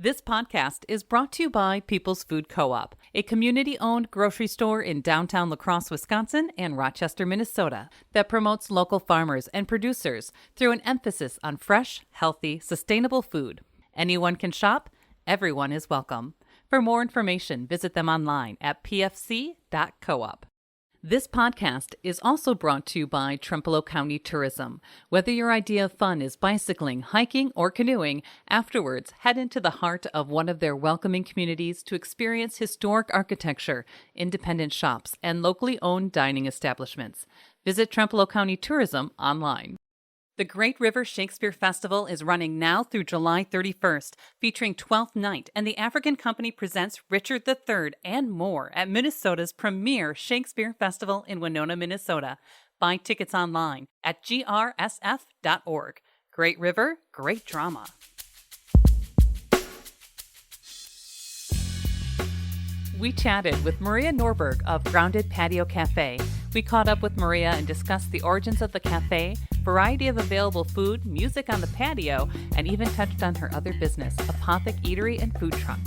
This podcast is brought to you by People's Food Co-op, a community-owned grocery store in downtown La Crosse, Wisconsin and Rochester, Minnesota, that promotes local farmers and producers through an emphasis on fresh, healthy, sustainable food. Anyone can shop. Everyone is welcome. For more information, visit them online at pfc.coop. This podcast is also brought to you by Trempealeau County Tourism. Whether your idea of fun is bicycling, hiking, or canoeing, afterwards head into the heart of one of their welcoming communities to experience historic architecture, independent shops, and locally owned dining establishments. Visit Trempealeau County Tourism online. The Great River Shakespeare Festival is running now through July 31st, featuring Twelfth Night, and the African Company presents Richard III and more at Minnesota's premier Shakespeare Festival in Winona, Minnesota. Buy tickets online at grsf.org. Great River, great drama. We chatted with Maria Norberg of Grounded Patio Cafe. We caught up with Maria and discussed the origins of the cafe, variety of available food, music on the patio, and even touched on her other business, Apothik Eatery and Food Truck.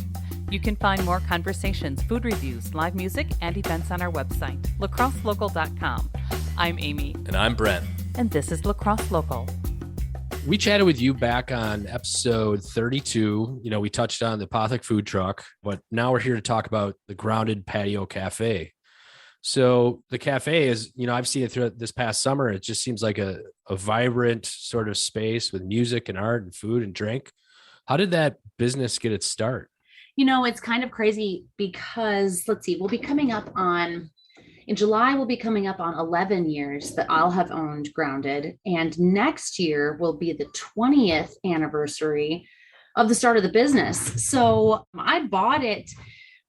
You can find more conversations, food reviews, live music, and events on our website, lacrosselocal.com. I'm Amy. And I'm Brent. And this is La Crosse Local. We chatted with you back on episode 32. We touched on the Apothec food truck, but now we're here to talk about the Grounded Patio Cafe. So the cafe is, I've seen it throughout this past summer. It just seems like a vibrant sort of space with music and art and food and drink. How did that business get its start? It's kind of crazy because, in July, we'll be coming up on 11 years that I'll have owned Grounded. And next year will be the 20th anniversary of the start of the business. So I bought it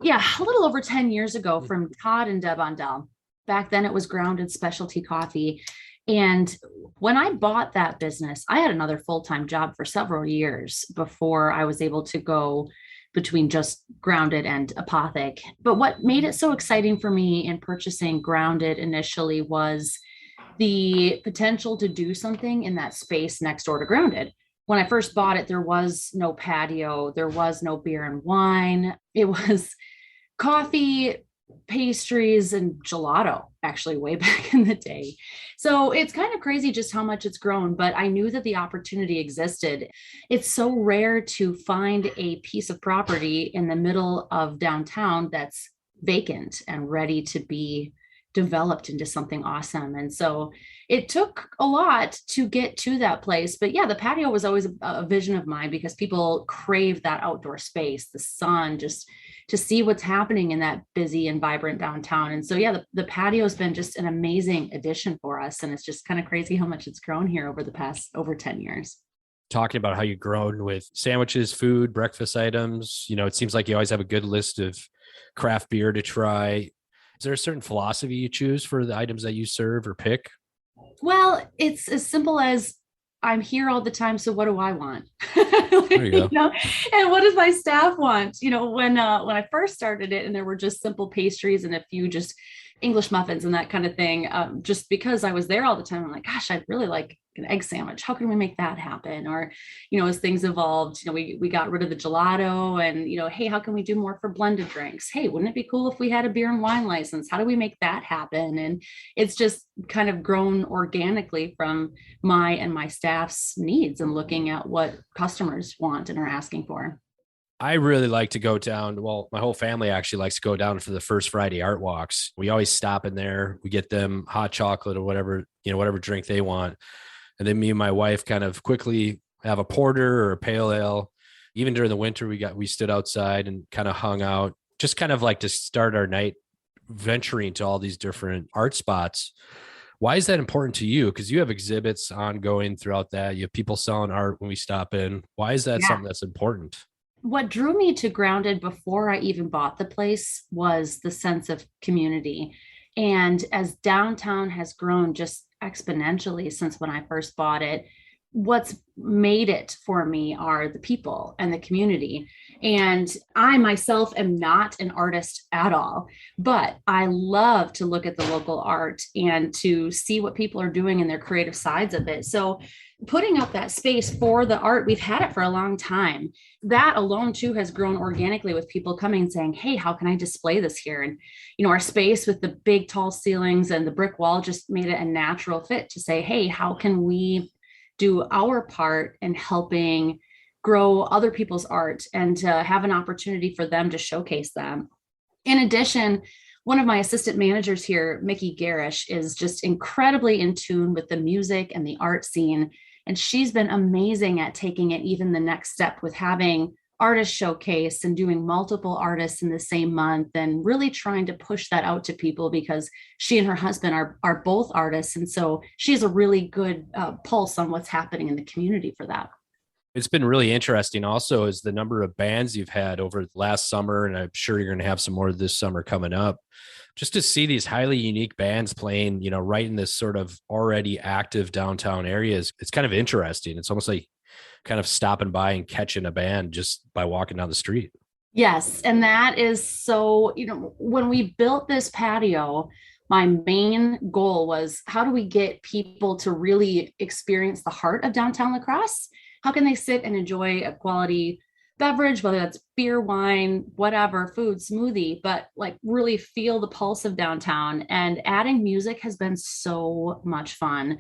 a little over 10 years ago from Todd and Deb Ondell. Back then it was Grounded Specialty Coffee. And when I bought that business, I had another full-time job for several years before I was able to go between just Grounded and Apothec. But what made it so exciting for me in purchasing Grounded initially was the potential to do something in that space next door to Grounded. When I first bought it, there was no patio, there was no beer and wine. It was coffee, pastries, and gelato, actually, way back in the day. So it's kind of crazy just how much it's grown, but I knew that the opportunity existed. It's so rare to find a piece of property in the middle of downtown that's vacant and ready to be developed into something awesome. And so it took a lot to get to that place. But yeah, the patio was always a vision of mine because people crave that outdoor space, the sun, just to see what's happening in that busy and vibrant downtown. And so, yeah, the patio has been just an amazing addition for us. And it's just kind of crazy how much it's grown here over the past over 10 years. Talking about how you've grown with sandwiches, food, breakfast items, it seems like you always have a good list of craft beer to try. Is there a certain philosophy you choose for the items that you serve or pick? Well, it's as simple as I'm here all the time. So what do I want? There you go. And what does my staff want? When I first started it and there were just simple pastries and a few just English muffins and that kind of thing, just because I was there all the time, I'm like, gosh, I'd really like an egg sandwich. How can we make that happen? Or, as things evolved, we got rid of the gelato and, hey, how can we do more for blended drinks? Hey, wouldn't it be cool if we had a beer and wine license? How do we make that happen? And it's just kind of grown organically from my and my staff's needs and looking at what customers want and are asking for. I really like to go down. Well, my whole family actually likes to go down for the First Friday art walks. We always stop in there. We get them hot chocolate or whatever drink they want. And then me and my wife kind of quickly have a porter or a pale ale. Even during the winter, we stood outside and kind of hung out, just kind of like to start our night venturing to all these different art spots. Why is that important to you? Because you have exhibits ongoing throughout that. You have people selling art when we stop in. Why is that something that's important? What drew me to Grounded before I even bought the place was the sense of community. And as downtown has grown just exponentially since when I first bought it, what's made it for me are the people and the community. And I myself am not an artist at all, but I love to look at the local art and to see what people are doing in their creative sides of it. So putting up that space for the art, we've had it for a long time. That alone too has grown organically with people coming and saying, hey, how can I display this here? And, our space with the big tall ceilings and the brick wall just made it a natural fit to say, hey, how can we do our part in helping grow other people's art and to have an opportunity for them to showcase them. In addition, one of my assistant managers here, Mickey Garish, is just incredibly in tune with the music and the art scene. And she's been amazing at taking it even the next step with having artist showcase and doing multiple artists in the same month and really trying to push that out to people because she and her husband are both artists. And so she has a really good pulse on what's happening in the community for that. It's been really interesting also is the number of bands you've had over last summer. And I'm sure you're going to have some more this summer coming up. Just to see these highly unique bands playing, right in this sort of already active downtown areas, it's kind of interesting. It's almost like kind of stopping by and catching a band just by walking down the street. Yes. And that is so, when we built this patio, my main goal was how do we get people to really experience the heart of downtown La Crosse? How can they sit and enjoy a quality beverage, whether that's beer, wine, whatever, food, smoothie, but like really feel the pulse of downtown? And adding music has been so much fun.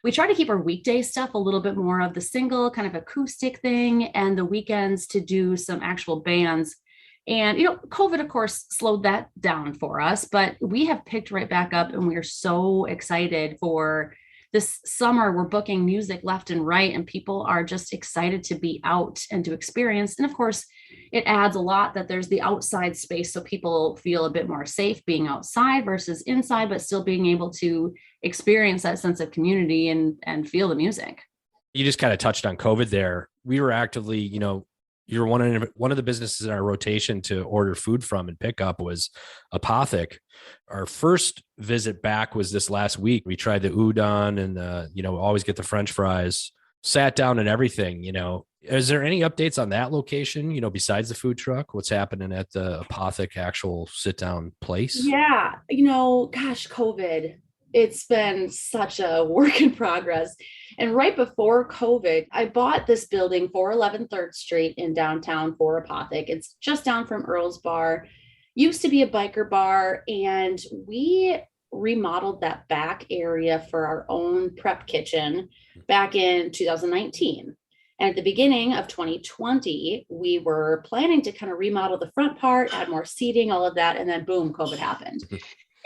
We try to keep our weekday stuff a little bit more of the single kind of acoustic thing and the weekends to do some actual bands. And, COVID, of course, slowed that down for us, but we have picked right back up and we are so excited for this summer. We're booking music left and right, and people are just excited to be out and to experience. And of course, it adds a lot that there's the outside space so people feel a bit more safe being outside versus inside, but still being able to experience that sense of community and feel the music. You just kind of touched on COVID there. We were actively, you're one of the businesses in our rotation to order food from and pick up was Apothec. Our first visit back was this last week. We tried the udon and always get the French fries, sat down and everything. Is there any updates on that location, besides the food truck? What's happening at the Apothec actual sit down place? Yeah, COVID, it's been such a work in progress. And right before COVID, I bought this building, 411 3rd Street in downtown for Apothec. It's just down from Earl's Bar. Used to be a biker bar, and we remodeled that back area for our own prep kitchen back in 2019. And at the beginning of 2020, we were planning to kind of remodel the front part, add more seating, all of that. And then boom, COVID happened.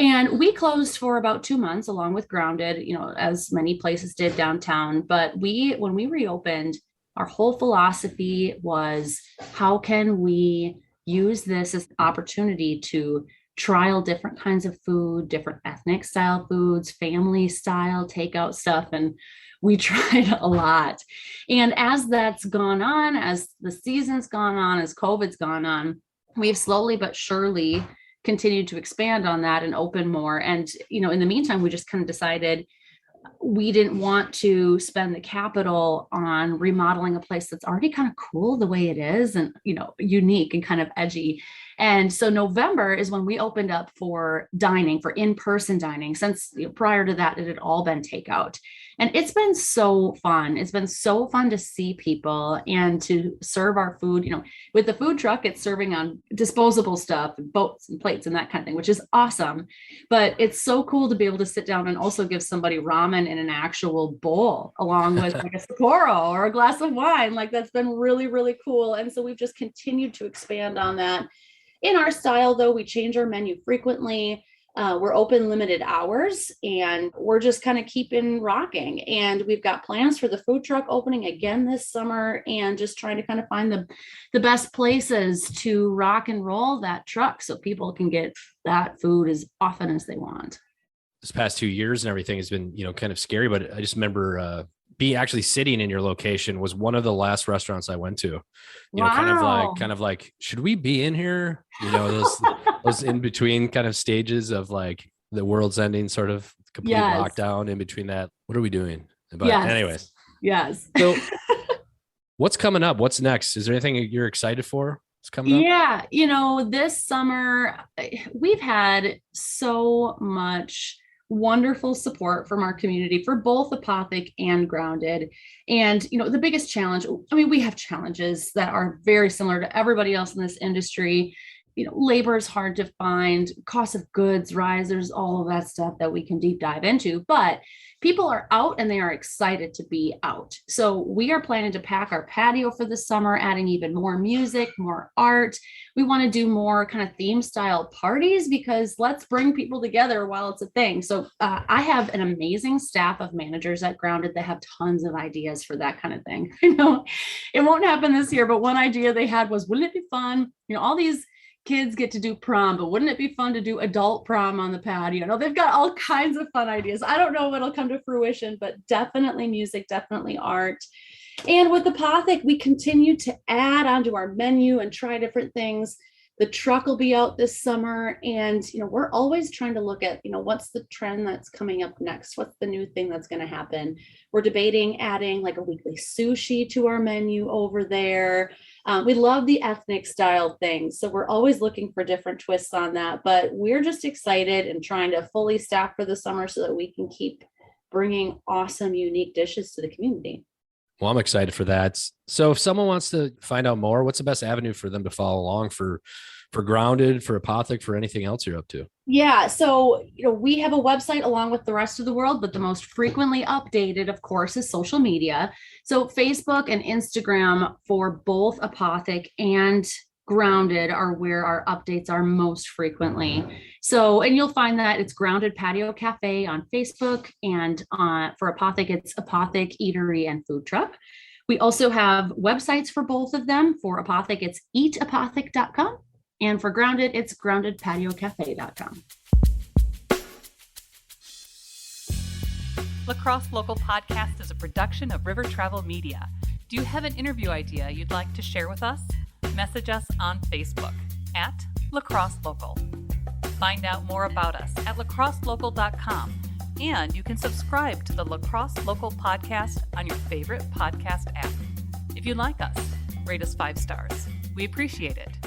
And we closed for about 2 months along with Grounded, as many places did downtown. But when we reopened, our whole philosophy was how can we use this as an opportunity to trial different kinds of food, different ethnic style foods, family style takeout stuff. And we tried a lot. And as that's gone on, as the season's gone on, as COVID's gone on, we've slowly but surely continued to expand on that and open more. And, in the meantime, we just kind of decided we didn't want to spend the capital on remodeling a place that's already kind of cool the way it is and, unique and kind of edgy. And so November is when we opened up for dining, for in-person dining. Since prior to that, it had all been takeout. And it's been so fun. It's been so fun to see people and to serve our food. With the food truck, it's serving on disposable stuff, and boats and plates and that kind of thing, which is awesome. But it's so cool to be able to sit down and also give somebody ramen in an actual bowl along with like a Sapporo or a glass of wine. Like that's been really, really cool. And so we've just continued to expand on that. In our style, though, we change our menu frequently. We're open limited hours and we're just kind of keeping rocking. And we've got plans for the food truck opening again this summer and just trying to kind of find the best places to rock and roll that truck so people can get that food as often as they want. This past 2 years and everything has been, kind of scary, but I just remember being actually sitting in your location was one of the last restaurants I went to. Kind of like, should we be in here? Those in between kind of stages of like the world's ending, sort of complete lockdown in between that. What are we doing? But anyways, Yes. So what's coming up? What's next? Is there anything you're excited for? It's coming up? Yeah, this summer we've had so much wonderful support from our community for both Apothec and Grounded. And, the biggest challenge, we have challenges that are very similar to everybody else in this industry. Labor is hard to find, cost of goods rise, there's all of that stuff that we can deep dive into, but people are out and they are excited to be out. So we are planning to pack our patio for the summer, adding even more music, more art. We want to do more kind of theme style parties because let's bring people together while it's a thing. So I have an amazing staff of managers at Grounded that have tons of ideas for that kind of thing. It won't happen this year, but one idea they had was, wouldn't it be fun? All these kids get to do prom, but wouldn't it be fun to do adult prom on the patio? They've got all kinds of fun ideas. I don't know what'll come to fruition, but definitely music, definitely art. And with Apothec, we continue to add onto our menu and try different things. The truck will be out this summer, and we're always trying to look at what's the trend that's coming up next, what's the new thing that's going to happen. We're debating adding like a weekly sushi to our menu over there. We love the ethnic style things, so we're always looking for different twists on that, but we're just excited and trying to fully staff for the summer so that we can keep bringing awesome, unique dishes to the community. Well, I'm excited for that. So if someone wants to find out more, what's the best avenue for them to follow along for Grounded, for Apothec, for anything else you're up to? Yeah. So, we have a website along with the rest of the world, but the most frequently updated, of course, is social media. So Facebook and Instagram for both Apothec and Grounded are where our updates are most frequently. So, and you'll find that it's Grounded Patio Cafe on Facebook, and for Apothec, it's Apothik Eatery and Food Truck. We also have websites for both of them. For Apothec, it's eatapothec.com. And for Grounded, it's groundedpatiocafe.com. La Crosse Local Podcast is a production of River Travel Media. Do you have an interview idea you'd like to share with us? Message us on Facebook at La Crosse Local. Find out more about us at lacrosselocal.com, and you can subscribe to the La Crosse Local Podcast on your favorite podcast app. If you like us, rate us 5 stars. We appreciate it.